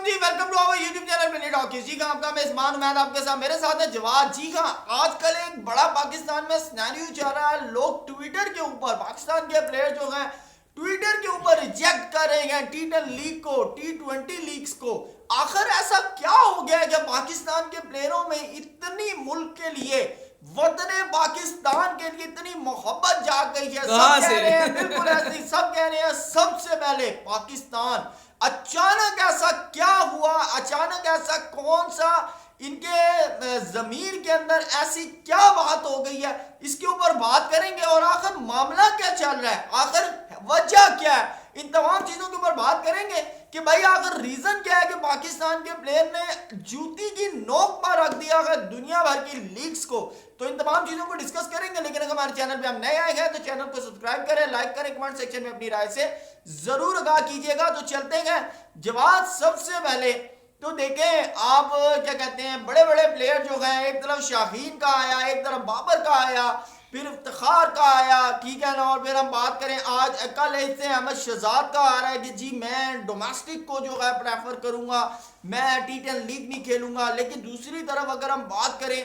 Ji, welcome to our YouTube channel Mini Talkies. जी हाँ, आपका मेजबान उमैद आपके साथ, मेरे साथ है जवाद। जी हाँ, आजकल एक बड़ा पाकिस्तान में सिनेरियो चल रहा है। लोग ट्विटर के ऊपर पाकिस्तान के प्लेयर जो हैं ट्विटर के ऊपर रिजेक्ट कर रहे हैं T10 लीग को, T20 लीग्स को। आखिर ऐसा क्या हो गया है कि पाकिस्तान के प्लेयरों में इतनी मुल्क के लिए, वतन पाकिस्तान के लिए इतनी मोहब्बत जाग गई है। सब कह रहे हैं, बिल्कुल ऐसे सब कह रहे हैं, सबसे पहले पाकिस्तान। अचानक ऐसा क्या हुआ, अचानक ऐसा कौन सा इनके जमीर के अंदर ऐसी क्या बात हो गई है, इसके ऊपर बात करेंगे। और आखिर मामला क्या चल रहा है, आखिर वजह क्या है, इन तमाम चीजों के ऊपर बात करेंगे कि भाई आखिर रीजन क्या है कि पाकिस्तान के प्लेयर ने जूती की नोक पर रख दिया है दुनिया भर की लीग्स को। तो इन तमाम चीजों को डिस्कस करेंगे। लेकिन अगर हमारे चैनल पे हम नए आए हैं तो चैनल को सब्सक्राइब करें, लाइक करें, कमेंट सेक्शन में अपनी राय से जरूर आगाह कीजिएगा। तो चलते हैं जवाब। सबसे पहले तो देखें आप, क्या कहते हैं, बड़े बड़े प्लेयर जो हैं, एक तरफ शाहीन का आया, एक तरफ बाबर का आया, फिर इफ्तिखार का आया, ठीक है ना। और फिर हम बात करें आज कल ऐसे अहमद शहजाद का आ रहा है कि जी मैं डोमेस्टिक को जो है प्रेफर करूंगा, मैं T10 लीग नहीं खेलूंगा। लेकिन दूसरी तरफ अगर हम बात करें,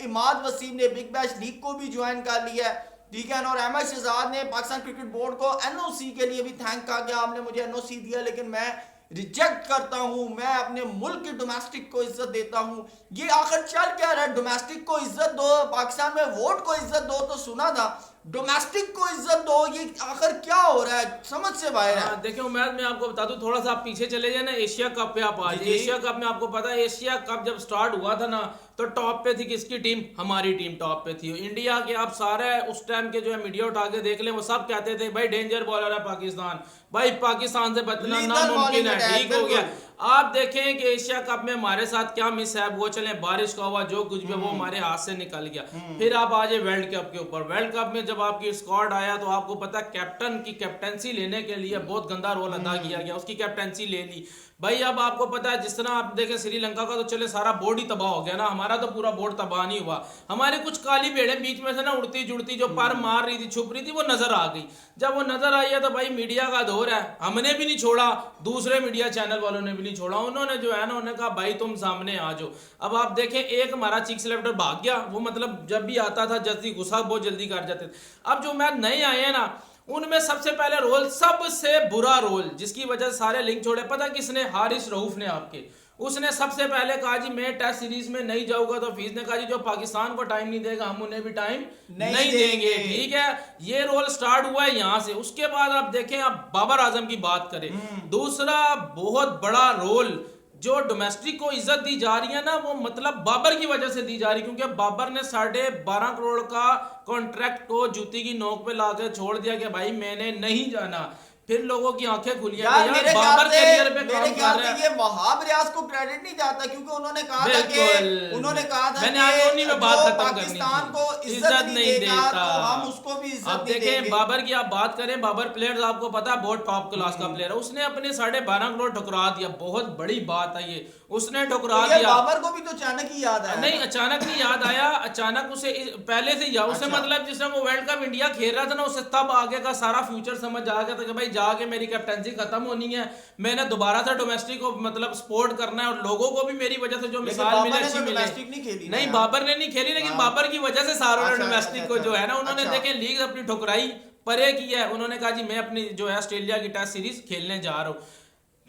इमाद वसीम ने बिग बैश लीग को भी ज्वाइन कर लिया है, ठीक है ना। और अहमद शहजाद ने पाकिस्तान क्रिकेट बोर्ड को NOC के लिए भी थैंक कहा कि आपने मुझे NOC दिया, लेकिन मैं रिजेक्ट करता हूं, मैं अपने मुल्क की डोमेस्टिक को इज्जत देता हूं। ये आखिर चल क्या रहा है? डोमेस्टिक को इज्जत दो, पाकिस्तान में वोट को इज्जत दो तो सुना था, डोमेस्टिक को इज्जत दो, ये आखिर क्या हो रहा है, समझ से बाहर है। देखिए उम्मीद मैं आपको बता दूं, थोड़ा सा आप पीछे चले जाए ना, एशिया कप पे आप आज। एशिया कप में आपको पता है, एशिया कप जब स्टार्ट हुआ था ना तो टॉप पे थी किसकी टीम? हमारी टीम टॉप पे थी। इंडिया के आप सारे उस टाइम के जो है मीडिया उठा के देख लें, वो सब कहते थे भाई डेंजर बॉलर है पाकिस्तान, भाई पाकिस्तान से बचना नामुमकिन है। ठीक हो गया। आप देखें कि एशिया कप में हमारे साथ क्या मिस है, वो चले बारिश का हुआ, जो कुछ भी वो हमारे हाथ से निकल गया। फिर आप आ जाए वर्ल्ड कप के ऊपर। वर्ल्ड कप में जब आपकी स्क्वाड आया तो आपको पता कैप्टन की कैप्टनसी लेने के लिए बहुत गंदा रोल अदा किया गया, उसकी कैप्टनसी ले ली भाई। अब आपको पता है जिस तरह आप देखें श्रीलंका का तो चले सारा बोर्ड ही तबाह हो गया ना, हमारा तो पूरा बोर्ड तबाह नहीं हुआ। हमारे कुछ काली भेड़ें बीच में से ना उड़ती जुड़ती जो पर मार रही थी, छुप रही थी, वो नजर आ गई। जब वो नजर आई है तो भाई मीडिया का दौर है, हमने भी नहीं छोड़ा, दूसरे मीडिया चैनल वालों ने भी नहीं छोड़ा। उन्होंने जो है ना, उन्होंने कहा भाई तुम सामने आ जाओ। अब आप देखें, एक हमारा चीफ सेलेक्टर भाग गया, वो मतलब जब भी आता था जल्दी गुस्सा बहुत जल्दी कर जाते थे। अब जो मैच नए आए हैं ना, उनमें सबसे पहले रोल, सबसे बुरा रोल जिसकी वजह से सारे लिंक छोड़े, पता किसने? हारिस रऊफ ने आपके। उसने सबसे पहले कहा जी मैं टेस्ट सीरीज में नहीं जाऊंगा, तो फीस ने कहा जी जो पाकिस्तान को टाइम नहीं देगा हम उन्हें भी टाइम नहीं देंगे। ठीक है, ये रोल स्टार्ट हुआ है यहां से। उसके बाद आप देखें, आप बाबर आजम की बात करें, दूसरा बहुत बड़ा रोल जो डोमेस्टिक को इज्जत दी जा रही है ना, वो मतलब बाबर की वजह से दी जा रही है, क्योंकि बाबर ने 12.5 करोड़ का कॉन्ट्रैक्ट को जूती की नोक पे लाकर छोड़ दिया कि भाई मैंने नहीं जाना। फिर लोगों की आंखें खुली यार, बाबर करियर पे काम कर रहे हैं। ये वहाब रियाज को क्रेडिट नहीं जाता, क्योंकि उन्होंने कहा था कि मैंने आगे उन्हीं में बात खत्म करनी पाकिस्तान को इज्जत नहीं देता तो हम उसको भी इज्जत नहीं देंगे। देखें बाबर की आप बात करें, बाबर प्लेयर्स आपको पता है बहुत टॉप क्लास का प्लेयर है, उसने अपने 12.5 करोड़ ठुकरा दिया। बहुत बड़ी बात है ये, उसने ठुकरा दिया। बाबर को भी तो अचानक ही याद आया। नहीं, अचानक नहीं याद आया, अचानक उसे पहले से याद। उसे मतलब जिस वो वर्ल्ड कप इंडिया खेल रहा था ना, उसे तब आगे का सारा फ्यूचर समझ आ गया था कि भाई जाके मेरी कैप्टनसी खत्म होनी है, मैंने दोबारा से डोमेस्टिक को मतलब सपोर्ट करना है, और लोगों को भी मेरी वजह से जो मिसाल मिले अच्छी मिले। नहीं, बाबर ने नहीं खेली, लेकिन बाबर की वजह से सारों ने डोमेस्टिक को जो है ना, उन्होंने देखे लीग अपनी ठुकराई परे की है। उन्होंने कहा जी मैं अपनी जो है ऑस्ट्रेलिया की टेस्ट सीरीज खेलने जा रहा हूँ।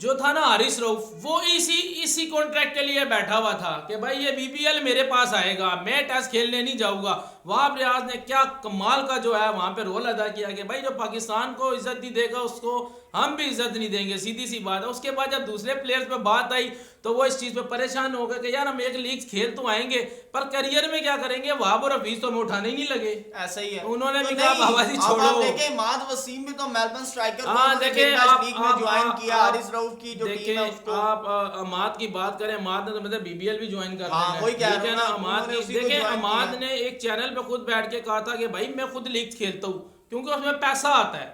जो था ना हारिस रऊफ, वो इसी कॉन्ट्रैक्ट के लिए बैठा हुआ था कि भाई ये BBL मेरे पास आएगा, मैं टेस्ट खेलने नहीं जाऊंगा। वहाब रियाज ने क्या कमाल का जो है वहां पे रोल अदा किया कि भाई जो पाकिस्तान को इज्जत नहीं देगा उसको हम भी इज्जत नहीं देंगे, सीधी सी बात है। उसके बाद जब दूसरे प्लेयर्स पे बात आई तो वो इस चीज पे परेशान हो गए कि यार हम एक लीग खेल तो आएंगे पर करियर में क्या करेंगे, वहाब और हफीज तो हमें उठाने ही नहीं लगे। ऐसा ही है, उन्होंने भी कहा बाबाजी छोड़ो। देखें इमाद वसीम भी तो मेलबर्न स्ट्राइकर देखें लीग में ज्वाइन किया, हारिस रऊफ की जो टीम है उसको। आप अमाद की बात करें, अमाद ने तो मतलब BBL भी ज्वाइन कर लिया है, ठीक है ना। अमाद की देखें, अमाद ने एक चैनल पे खुद बैठ के कहा था कि भाई मैं खुद लीग खेलता हूँ क्योंकि उसमें पैसा आता है।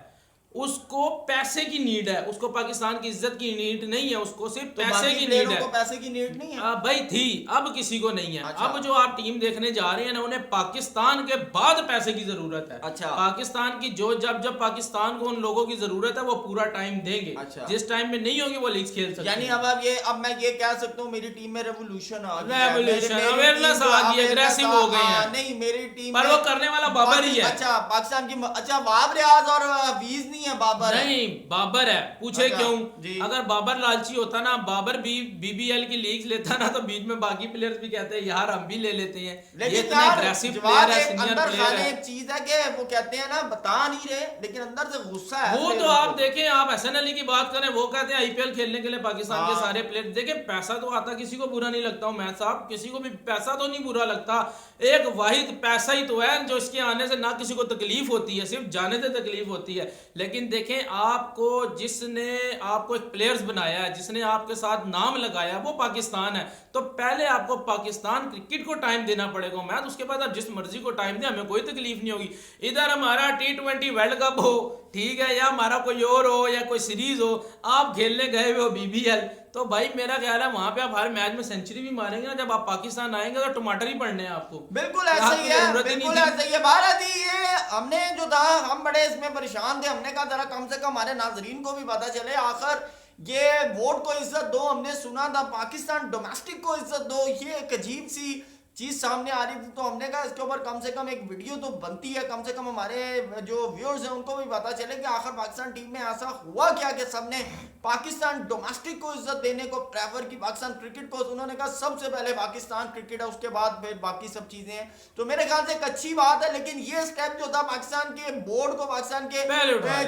उसको पैसे की नीड है, उसको पाकिस्तान की इज्जत की नीड नहीं है, उसको सिर्फ तो पैसे बाकी की नीड प्लेयरों है। को पैसे की नीड नहीं है। भाई थी, अब किसी को नहीं है। अच्छा। अब जो आप टीम देखने जा रहे हैं ना, उन्हें पाकिस्तान के बाद पैसे की जरूरत है। अच्छा। पाकिस्तान की जो जब जब पाकिस्तान को उन लोगों की जरूरत है वो पूरा टाइम देंगे। अच्छा। जिस टाइम में नहीं होगी वो लीग खेल सकते यानी हैं। अब मैं ये कह सकता हूँ मेरी टीम में रेवोल्यूशन आ गया है। रेवोल्यूशन, मेरी अवेयरनेस टीम जो आ गई, एग्रेसिव हो गए हाँ, हैं। नहीं मेरी टीम पर में वो करने वाला बाबर ही है। अच्छा पाकिस्तान की, अच्छा वाब रियाज और हफीज नहीं है, बाबर है। नहीं, बाबर है। पूछे अच्छा, क्यों? जी। अगर बाबर लालची होता ना, बाबर भी बीबीएल की लीग लेता ना, तो बीच में बाकी प्लेयर्स भी कहते हैं यार हम भी ले लेते हैं। ये लेकिन इतना यार एग्रेसिव जवाब प्लेयर है, एक सीनियर अंदर प्लेयर खाने है। एक चीज है कि वो कहते हैं ना बता नहीं रहे, लेकिन अंदर से गुस्सा है वो तो प्लेयरों आप को। देखें, आप हसन अली की बात करें, वो कहते हैं आईपीएल खेलने के लिए पाकिस्तान के हाँ। सारे प्लेयर देखें, पैसा तो आता, किसी को बुरा नहीं लगता हूं मैं साहब, किसी को भी पैसा तो नहीं बुरा लगता। एक वाहिद पैसा ही तो है जो इसके आने से ना किसी को तकलीफ होती है, सिर्फ जाने से तकलीफ होती है। लेकिन देखें, आपको जिसने आपको एक प्लेयर्स बनाया है, जिसने आपके साथ नाम लगाया वो पाकिस्तान है, तो पहले आपको पाकिस्तान क्रिकेट को टाइम देना पड़ेगा। मैच उसके बाद आप जिस मर्जी को टाइम दें, हमें कोई तकलीफ नहीं होगी। इधर हमारा T20 वर्ल्ड कप हो, ठीक है, या हमारा कोई और हो, या कोई सीरीज हो, आप खेलने गए हुए हो बीबीएल, तो भाई मेरा ख्याल है वहां पे आप हर मैच में सेंचुरी भी मारेंगे ना, जब आप पाकिस्तान आएंगे तो टमाटर ही पड़ने हैं आपको। बिल्कुल ऐसा ही है, बिल्कुल ऐसा ही है। भारत ही ये हमने जो था, हम बड़े इसमें परेशान थे, हमने कहा जरा कम से कम हमारे नाजरीन को भी पता चले, आखिर ये वोट को इज्जत दो। हमने सुना था पाकिस्तान डोमेस्टिक को इज्जत दो, ये एक अजीब सी चीज सामने आ रही थी, तो हमने कहा इसके ऊपर कम से कम एक वीडियो तो बनती है, कम से कम हमारे जो व्यूअर्स हैं उनको भी पता चले कि आखिर पाकिस्तान टीम में ऐसा हुआ क्या कि सबने पाकिस्तान डोमेस्टिक को इज्जत देने को प्रेफर की, पाकिस्तान क्रिकेट को। उन्होंने कहा सबसे पहले पाकिस्तान क्रिकेट है, उसके बाद फिर बाकी सब चीजें हैं। तो मेरे ख्याल से एक अच्छी बात है, लेकिन ये स्टेप जो था पाकिस्तान के बोर्ड को, पाकिस्तान के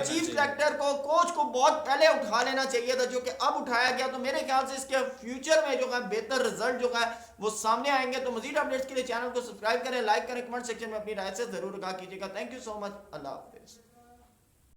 चीफ सेलेक्टर को, कोच को बहुत पहले उठा लेना चाहिए था, जो कि अब उठाया गया। तो मेरे ख्याल से इसके फ्यूचर में जो है बेहतर रिजल्ट जो है वो सामने आएंगे। तो मजीद अपडेट्स के लिए चैनल को सब्सक्राइब करें, लाइक करें, कमेंट सेक्शन में अपनी राय से जरूर आगाह कीजिएगा। Thank you so much, Allah Hafiz.